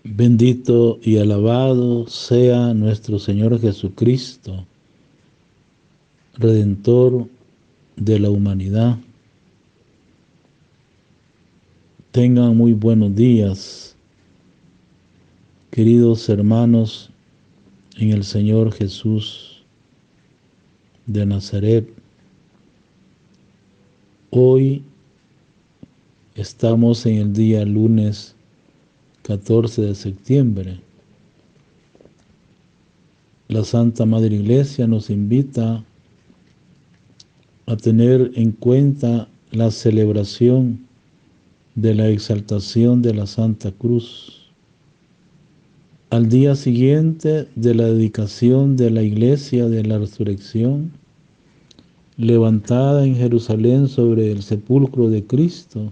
Bendito y alabado sea nuestro Señor Jesucristo, Redentor de la humanidad. Tengan muy buenos días, queridos hermanos en el Señor Jesús de Nazaret. Hoy estamos en el día lunes 14 de septiembre. La Santa Madre Iglesia nos invita a tener en cuenta la celebración de la exaltación de la Santa Cruz. Al día siguiente de la dedicación de la Iglesia de la Resurrección, levantada en Jerusalén sobre el sepulcro de Cristo,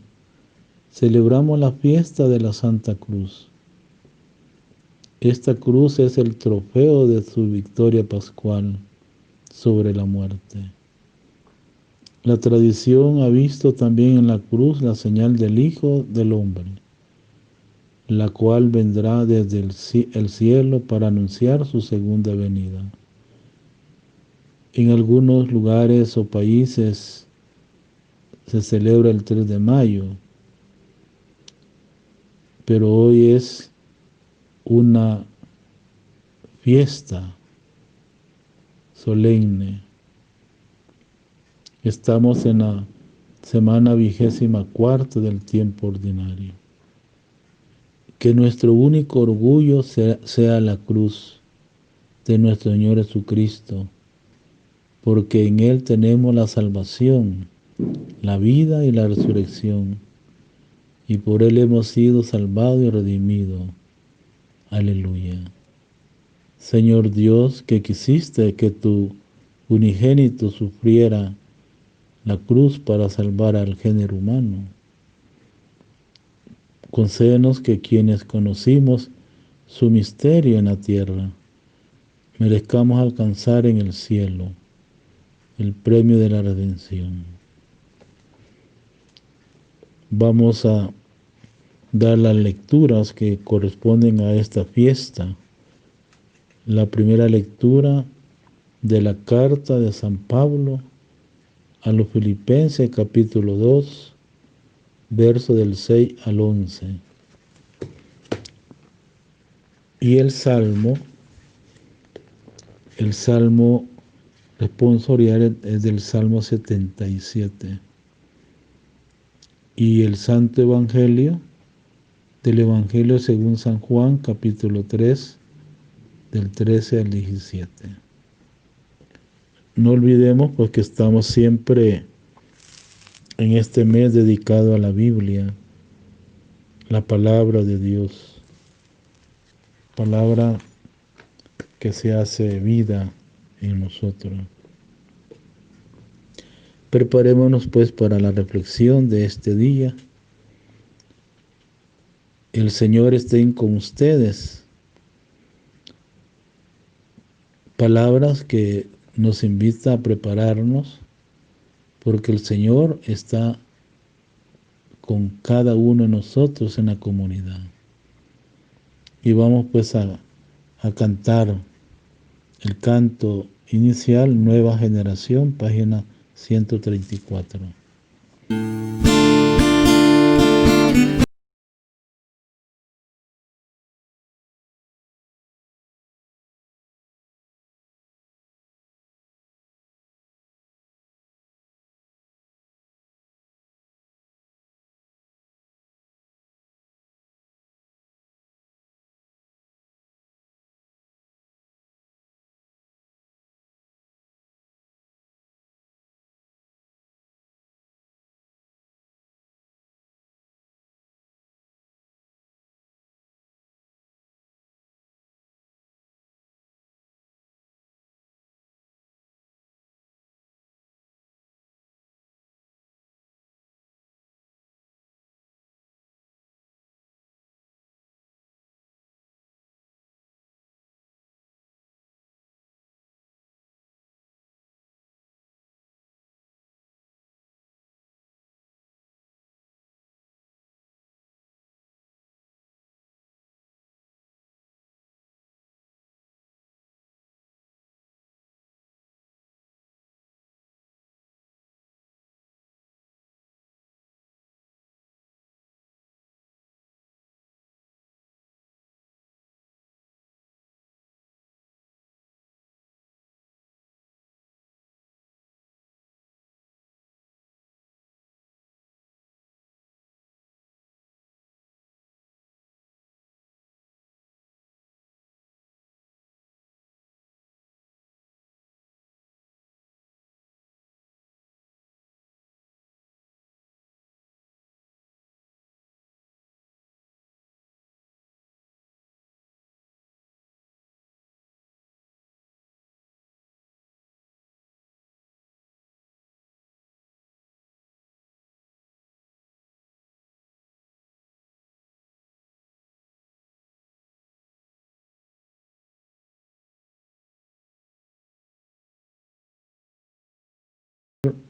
celebramos la fiesta de la Santa Cruz. Esta cruz es el trofeo de su victoria pascual sobre la muerte. La tradición ha visto también en la cruz la señal del Hijo del Hombre, la cual vendrá desde el cielo para anunciar su segunda venida. En algunos lugares o países se celebra el 3 de mayo, pero hoy es una fiesta solemne. Estamos en la semana 24ª del tiempo ordinario. Que nuestro único orgullo sea la cruz de nuestro Señor Jesucristo, porque en Él tenemos la salvación, la vida y la resurrección, y por Él hemos sido salvados y redimidos. Aleluya. Señor Dios, que quisiste que tu unigénito sufriera la cruz para salvar al género humano, concédenos que quienes conocimos su misterio en la tierra, merezcamos alcanzar en el cielo el premio de la redención. Vamos a dar las lecturas que corresponden a esta fiesta. La primera lectura de la carta de San Pablo a los Filipenses, capítulo 2, verso del 6 al 11. Y el salmo responsorial es del Salmo 77. Y el Santo Evangelio, del Evangelio según San Juan, capítulo 3, del 13 al 17. No olvidemos pues que estamos siempre en este mes dedicado a la Biblia, la palabra de Dios, palabra que se hace vida en nosotros. Preparémonos pues para la reflexión de este día. El Señor esté con ustedes. Palabras que nos invita a prepararnos porque el Señor está con cada uno de nosotros en la comunidad. Y vamos pues a cantar el canto inicial, Nueva Generación, página 134.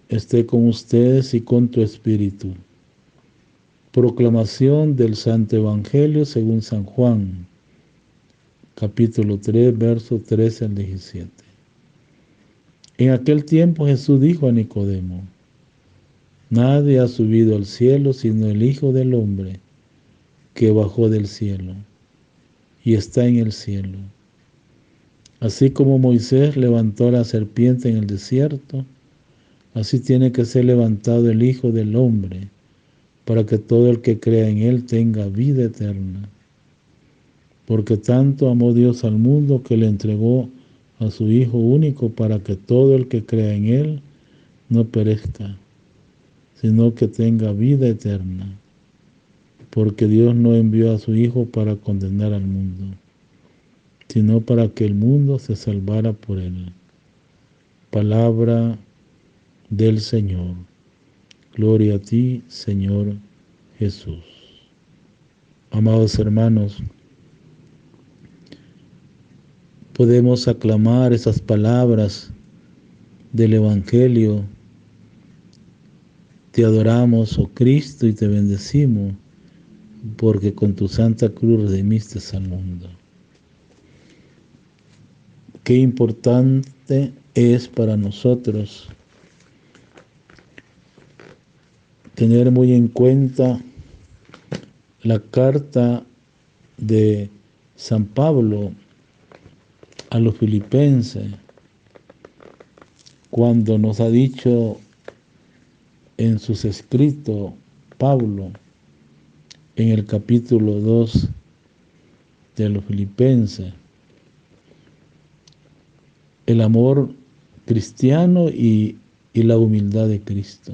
esté con ustedes y con tu espíritu. Proclamación del Santo Evangelio según San Juan, capítulo 3, versos 13 al 17. En aquel tiempo Jesús dijo a Nicodemo: Nadie ha subido al cielo sino el Hijo del Hombre, que bajó del cielo y está en el cielo. Así como Moisés levantó la serpiente en el desierto, así tiene que ser levantado el Hijo del Hombre, para que todo el que crea en Él tenga vida eterna. Porque tanto amó Dios al mundo que le entregó a su Hijo único, para que todo el que crea en Él no perezca, sino que tenga vida eterna. Porque Dios no envió a su Hijo para condenar al mundo, sino para que el mundo se salvara por Él. Palabra del Señor. Gloria a ti, Señor Jesús. Amados hermanos, podemos aclamar esas palabras del Evangelio. Te adoramos, oh Cristo, y te bendecimos, porque con tu santa cruz redimiste al mundo. Qué importante es para nosotros tener muy en cuenta la carta de San Pablo a los filipenses, cuando nos ha dicho en sus escritos Pablo, en el capítulo 2 de los filipenses, el amor cristiano y la humildad de Cristo.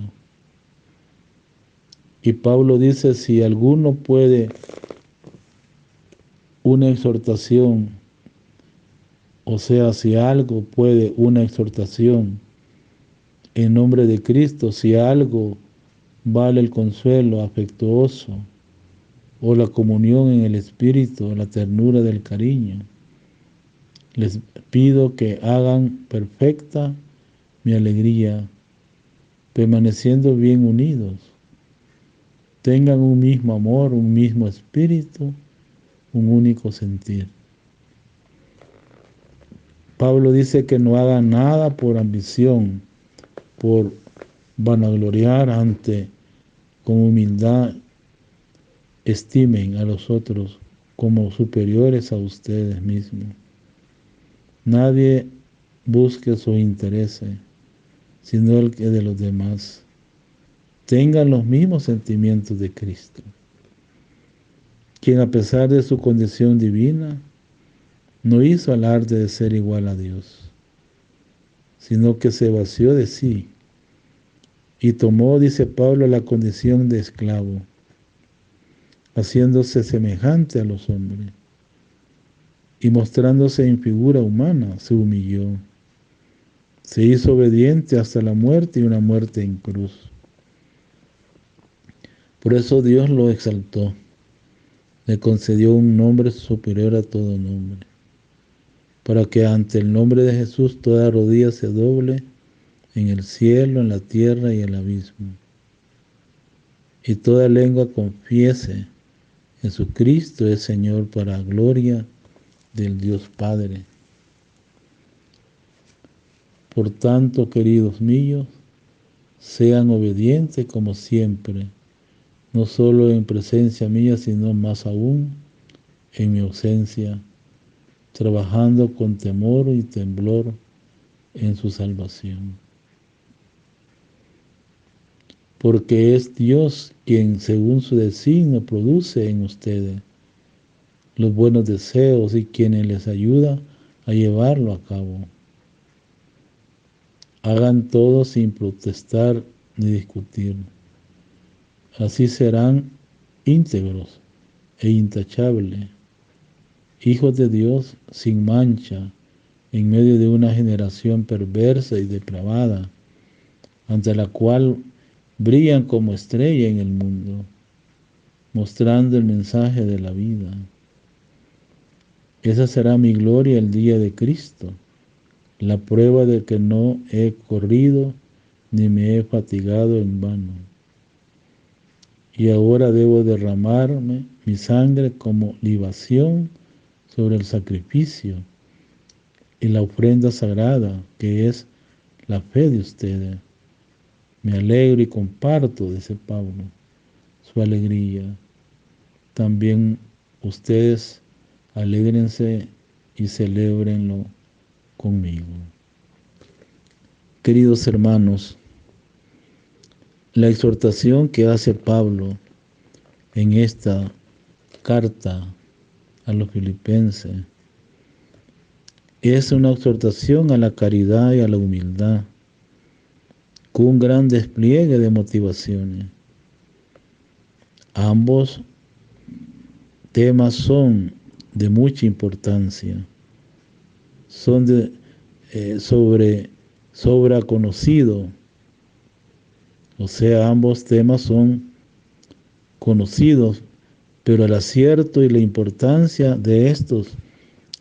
Y Pablo dice: si alguno puede una exhortación, o sea, si algo puede una exhortación en nombre de Cristo, si algo vale el consuelo afectuoso, o la comunión en el Espíritu, la ternura del cariño, les pido que hagan perfecta mi alegría, permaneciendo bien unidos, tengan un mismo amor, un mismo espíritu, un único sentir. Pablo dice que no hagan nada por ambición, por vanagloriar, con humildad estimen a los otros como superiores a ustedes mismos. Nadie busque sus intereses, sino el que de los demás. Tengan los mismos sentimientos de Cristo, quien a pesar de su condición divina, no hizo alarde de ser igual a Dios, sino que se vació de sí y tomó, dice Pablo, la condición de esclavo, haciéndose semejante a los hombres, y mostrándose en figura humana, se humilló. Se hizo obediente hasta la muerte, y una muerte en cruz. Por eso Dios lo exaltó, le concedió un nombre superior a todo nombre, para que ante el nombre de Jesús toda rodilla se doble, en el cielo, en la tierra y en el abismo, y toda lengua confiese: Jesucristo es Señor, para gloria del Dios Padre. Por tanto, queridos míos, sean obedientes como siempre, no solo en presencia mía, sino más aún en mi ausencia, trabajando con temor y temblor en su salvación. Porque es Dios quien, según su designio, produce en ustedes los buenos deseos, y quien les ayuda a llevarlo a cabo. Hagan todo sin protestar ni discutir. Así serán íntegros e intachables, hijos de Dios sin mancha, en medio de una generación perversa y depravada, ante la cual brillan como estrella en el mundo, mostrando el mensaje de la vida. Esa será mi gloria el día de Cristo, la prueba de que no he corrido ni me he fatigado en vano. Y ahora debo derramarme mi sangre como libación sobre el sacrificio y la ofrenda sagrada, que es la fe de ustedes. Me alegro y comparto, dice Pablo, su alegría. También ustedes alégrense y celébrenlo conmigo. Queridos hermanos, la exhortación que hace Pablo en esta carta a los filipenses es una exhortación a la caridad y a la humildad, con un gran despliegue de motivaciones. Ambos temas son de mucha importancia, son sobra conocido, o sea, ambos temas son conocidos, pero el acierto y la importancia de estos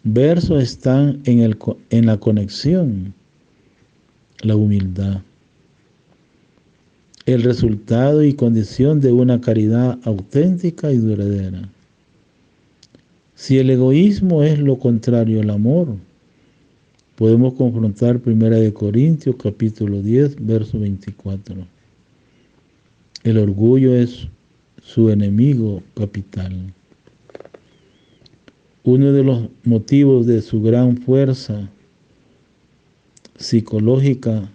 versos están en la conexión, la humildad, el resultado y condición de una caridad auténtica y duradera. Si el egoísmo es lo contrario al amor, podemos confrontar 1 Corintios capítulo 10, verso 24. El orgullo es su enemigo capital. Uno de los motivos de su gran fuerza psicológica,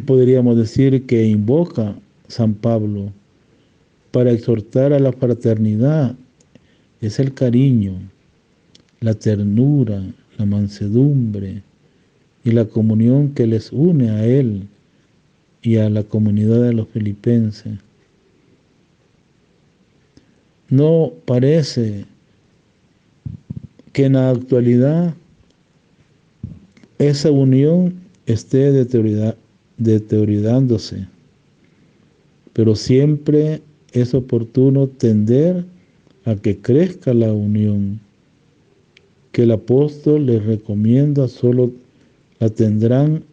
podríamos decir, que invoca San Pablo para exhortar a la fraternidad es el cariño, la ternura, la mansedumbre y la comunión que les une a él y a la comunidad de los filipenses. No parece que en la actualidad esa unión esté deteriorándose, pero siempre es oportuno tender a que crezca la unión, que el apóstol les recomienda solo la tendrán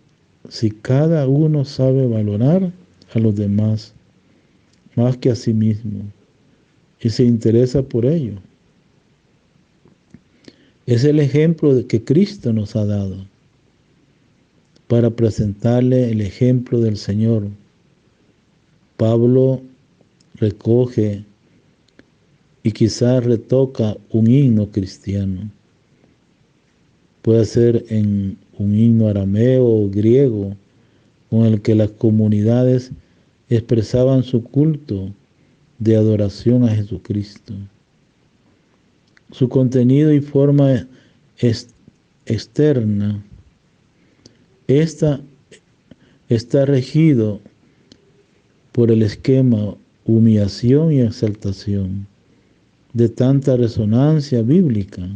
si cada uno sabe valorar a los demás más que a sí mismo y se interesa por ello. Es el ejemplo que Cristo nos ha dado para presentarle el ejemplo del Señor. Pablo recoge y quizás retoca un himno cristiano. Puede ser en un himno arameo o griego con el que las comunidades expresaban su culto de adoración a Jesucristo. Su contenido y forma externa está regido por el esquema humillación y exaltación. De tanta resonancia bíblica,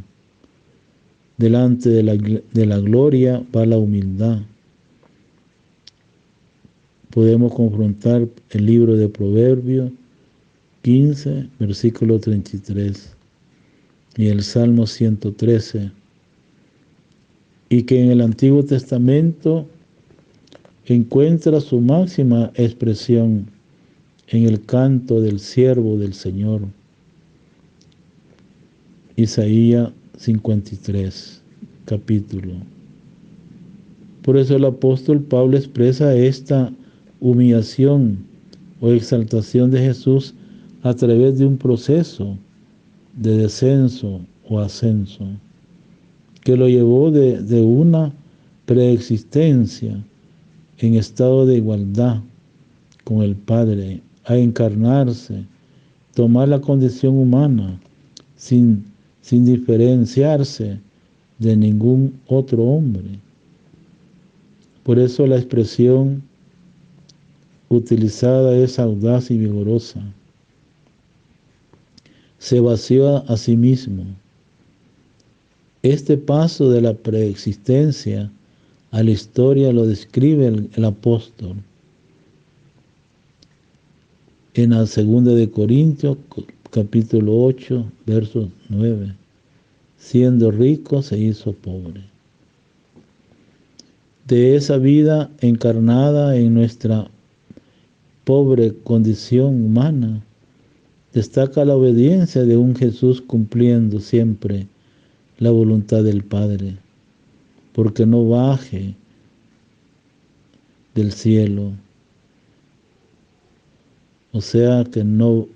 delante de la gloria va la humildad. Podemos confrontar el libro de Proverbios 15, versículo 33, y el Salmo 113, y que en el Antiguo Testamento encuentra su máxima expresión en el canto del siervo del Señor, Isaías 53, capítulo. Por eso el apóstol Pablo expresa esta humillación o exaltación de Jesús a través de un proceso de descenso o ascenso que lo llevó de una preexistencia en estado de igualdad con el Padre a encarnarse, tomar la condición humana sin diferenciarse de ningún otro hombre. Por eso la expresión utilizada es audaz y vigorosa. Se vació a sí mismo. Este paso de la preexistencia a la historia lo describe el apóstol en la 2 Corintios, capítulo 8, verso 9. Siendo rico se hizo pobre. de esa vida encarnada en nuestra pobre condición humana, destaca la obediencia de un Jesús cumpliendo siempre la voluntad del Padre, porque no baje del cielo, o sea que no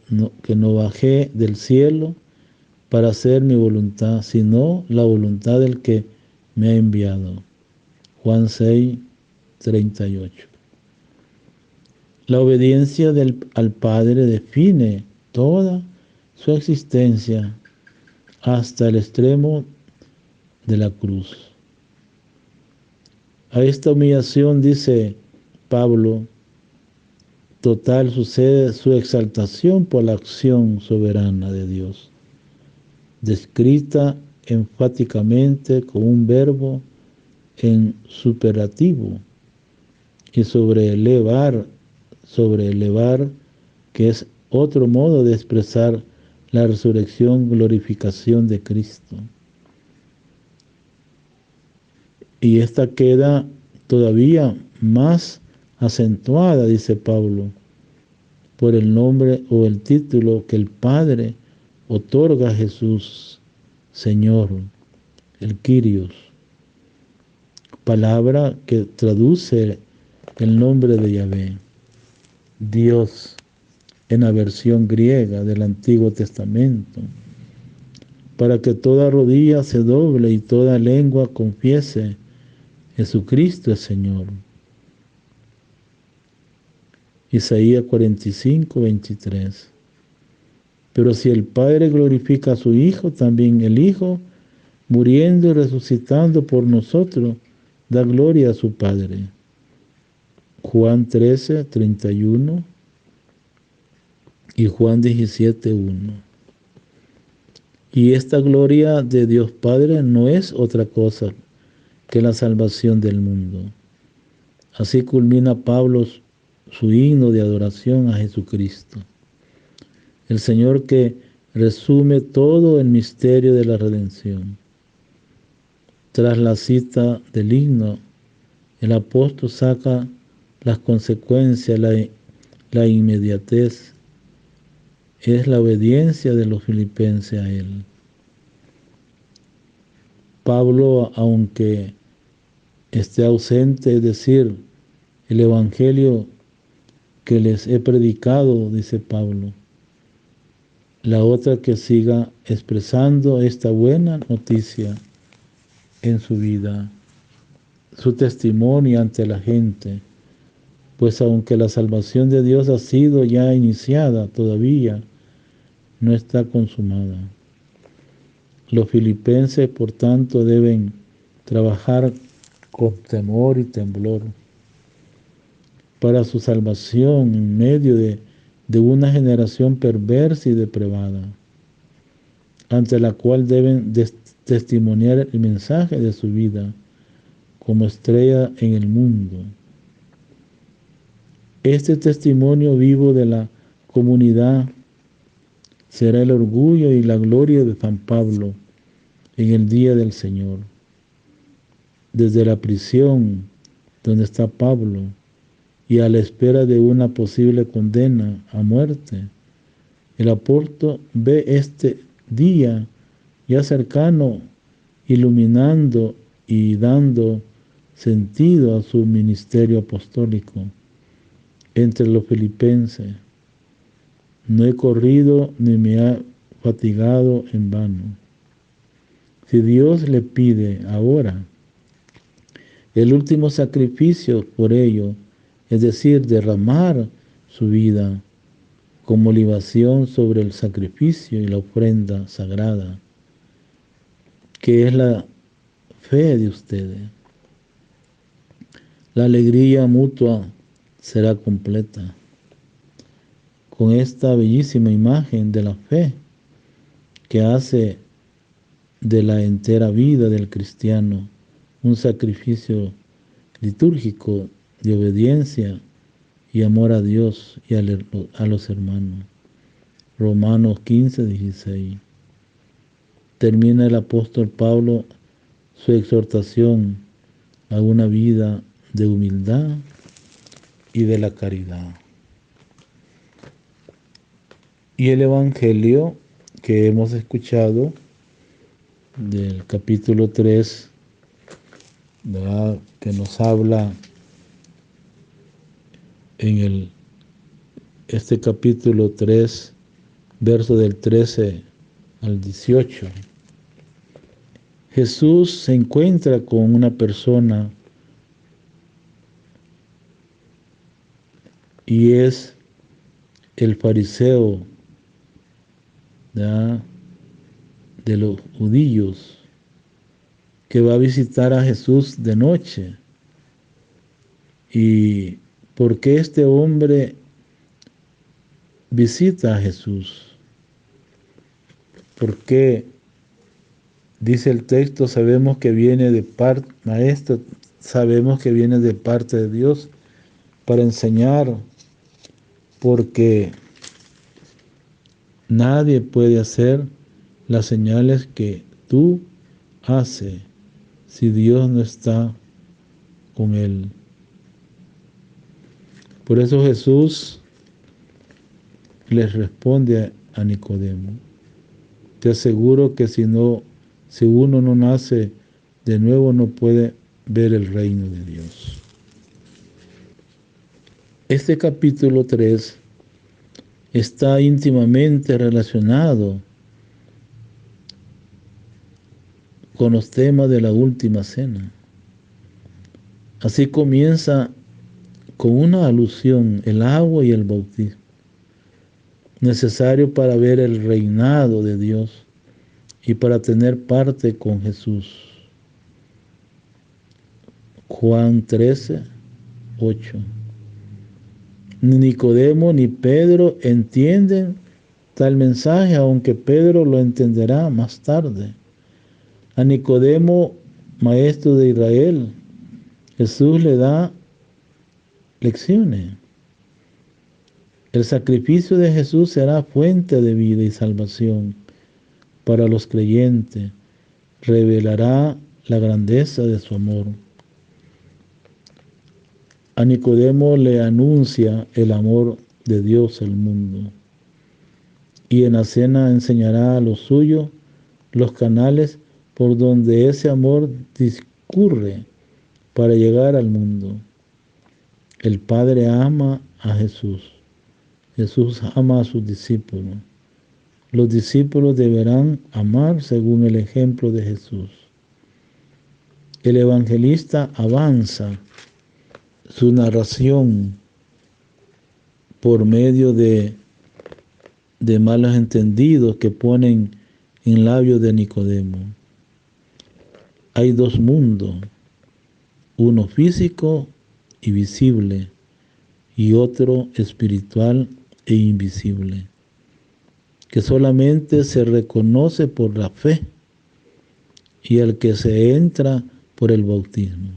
bajé del cielo para hacer mi voluntad, sino la voluntad del que me ha enviado. Juan 6, 38. La obediencia al Padre define toda su existencia hasta el extremo de la cruz. A esta humillación, dice Pablo, total sucede su exaltación por la acción soberana de Dios, descrita enfáticamente con un verbo en superlativo, y sobrelevar, que es otro modo de expresar la resurrección, glorificación de Cristo. Y esta queda todavía más acentuada, dice Pablo, por el nombre o el título que el Padre otorga a Jesús, Señor, el Kyrios, palabra que traduce el nombre de Yahvé, Dios, en la versión griega del Antiguo Testamento, para que toda rodilla se doble y toda lengua confiese: Jesucristo es Señor. Isaías 45, 23. Pero si el Padre glorifica a su Hijo, también el Hijo, muriendo y resucitando por nosotros, da gloria a su Padre. Juan 13, 31 y Juan 17, 1. Y esta gloria de Dios Padre no es otra cosa que la salvación del mundo. Así culmina Pablo su himno de adoración a Jesucristo, el Señor que resume todo el misterio de la redención. Tras la cita del himno, el apóstol saca las consecuencias, la inmediatez, es la obediencia de los filipenses a él. Pablo, aunque esté ausente, es decir, el evangelio que les he predicado, dice Pablo, la otra que siga expresando esta buena noticia en su vida, su testimonio ante la gente, pues aunque la salvación de Dios ha sido ya iniciada, todavía no está consumada. Los filipenses, por tanto, deben trabajar con temor y temblor para su salvación en medio de una generación perversa y depravada, ante la cual deben testimoniar el mensaje de su vida como estrella en el mundo. Este testimonio vivo de la comunidad será el orgullo y la gloria de San Pablo en el día del Señor. Desde la prisión donde está Pablo y a la espera de una posible condena a muerte, el apóstol ve este día ya cercano, iluminando y dando sentido a su ministerio apostólico entre los filipenses. No he corrido ni me he fatigado en vano. Si Dios le pide ahora el último sacrificio por ello, es decir, derramar su vida como libación sobre el sacrificio y la ofrenda sagrada, que es la fe de ustedes, la alegría mutua será completa. Con esta bellísima imagen de la fe que hace de la entera vida del cristiano un sacrificio litúrgico de obediencia y amor a Dios y a los hermanos. Romanos 15, 16. Termina el apóstol Pablo su exhortación a una vida de humildad y de la caridad. Y el Evangelio que hemos escuchado del capítulo 3, ¿verdad?, que nos habla en este capítulo 3, verso del 13 al 18. Jesús se encuentra con una persona y es el fariseo, ¿verdad?, de los judíos, que va a visitar a Jesús de noche. ¿Y por qué este hombre visita a Jesús? Porque dice el texto, sabemos que viene de parte, maestro, sabemos que viene de parte de Dios para enseñar, porque nadie puede hacer las señales que tú haces si Dios no está con él. Por eso Jesús les responde a Nicodemo: te aseguro que si uno no nace de nuevo, no puede ver el reino de Dios. Este capítulo 3 está íntimamente relacionado con los temas de la última cena. Así comienza con una alusión, el agua y el bautismo, necesario para ver el reinado de Dios y para tener parte con Jesús. Juan 13, 8. Ni Nicodemo ni Pedro entienden tal mensaje, aunque Pedro lo entenderá más tarde. A Nicodemo, maestro de Israel, Jesús le da lecciones. El sacrificio de Jesús será fuente de vida y salvación para los creyentes. Revelará la grandeza de su amor. A Nicodemo le anuncia el amor de Dios al mundo. Y en la cena enseñará a los suyos los canales por donde ese amor discurre para llegar al mundo. El Padre ama a Jesús. Jesús ama a sus discípulos. Los discípulos deberán amar según el ejemplo de Jesús. El evangelista avanza su narración por medio de malos entendidos que ponen en labios de Nicodemo. Hay dos mundos, uno físico y visible, y otro espiritual e invisible, que solamente se reconoce por la fe y al que se entra por el bautismo.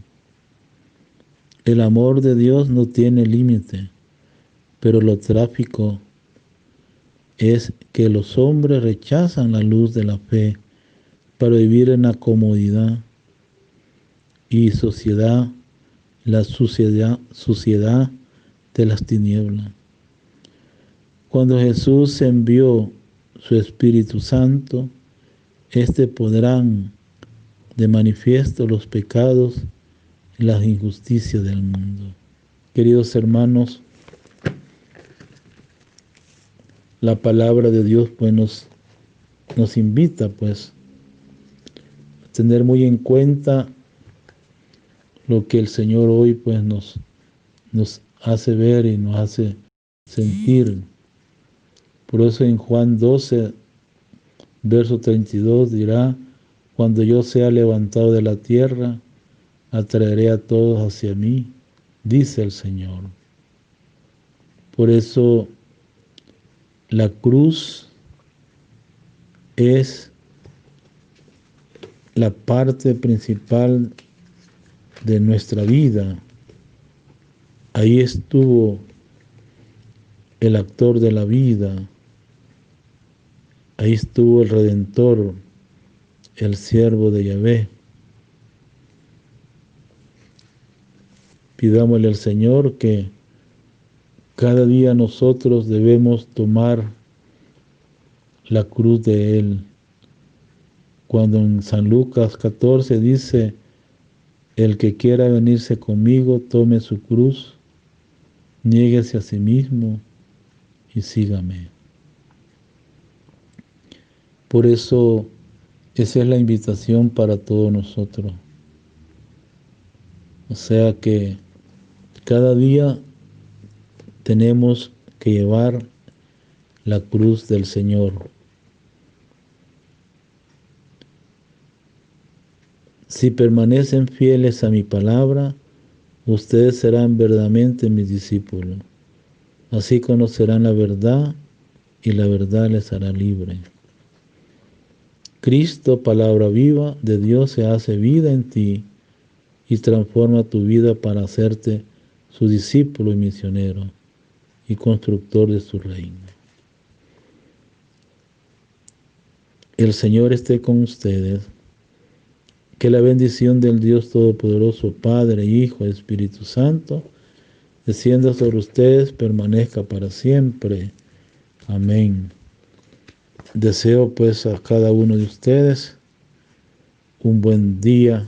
El amor de Dios no tiene límite, pero lo trágico es que los hombres rechazan la luz de la fe para vivir en la comodidad y la suciedad de las tinieblas. Cuando Jesús envió su Espíritu Santo, éste pondrán de manifiesto los pecados y las injusticias del mundo. Queridos hermanos, la palabra de Dios pues nos invita pues a tener muy en cuenta lo que el Señor hoy pues nos hace ver y nos hace sentir. Por eso en Juan 12, verso 32 dirá: cuando yo sea levantado de la tierra, atraeré a todos hacia mí, dice el Señor. Por eso la cruz es la parte principal de nuestra vida. Ahí estuvo el actor de la vida. Ahí estuvo el Redentor, el siervo de Yahvé. Pidámosle al Señor que cada día nosotros debemos tomar la cruz de Él. Cuando en San Lucas 14 dice, el que quiera venirse conmigo, tome su cruz, niéguese a sí mismo y sígame. Por eso, esa es la invitación para todos nosotros. O sea que cada día tenemos que llevar la cruz del Señor. Si permanecen fieles a mi palabra, ustedes serán verdaderamente mis discípulos. Así conocerán la verdad y la verdad les hará libre. Cristo, palabra viva de Dios, se hace vida en ti y transforma tu vida para hacerte su discípulo y misionero y constructor de su reino. El Señor esté con ustedes. Que la bendición del Dios Todopoderoso, Padre, Hijo y Espíritu Santo, descienda sobre ustedes, permanezca para siempre. Amén. Deseo pues a cada uno de ustedes un buen día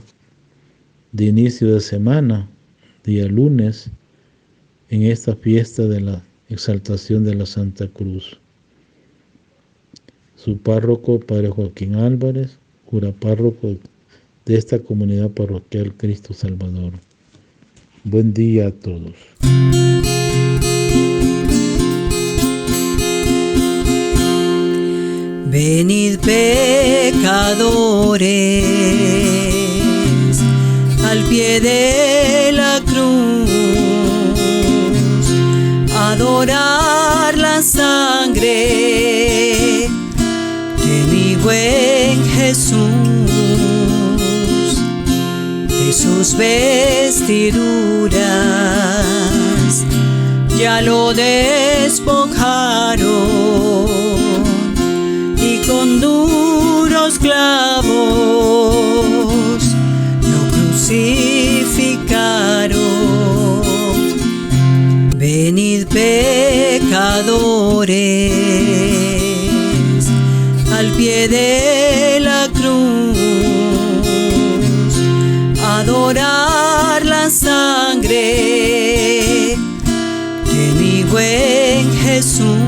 de inicio de semana, día lunes, en esta fiesta de la exaltación de la Santa Cruz. Su párroco, Padre Joaquín Álvarez, cura párroco de esta comunidad parroquial Cristo Salvador. Buen día a todos. Venid pecadores al pie de la cruz, adorar la sangre de mi buen Jesús, de sus vestiduras ya lo despojaron y con duros clavos lo crucificaron. Venid pecadores al pie de la cruz, adorar la sangre de mi buen Jesús,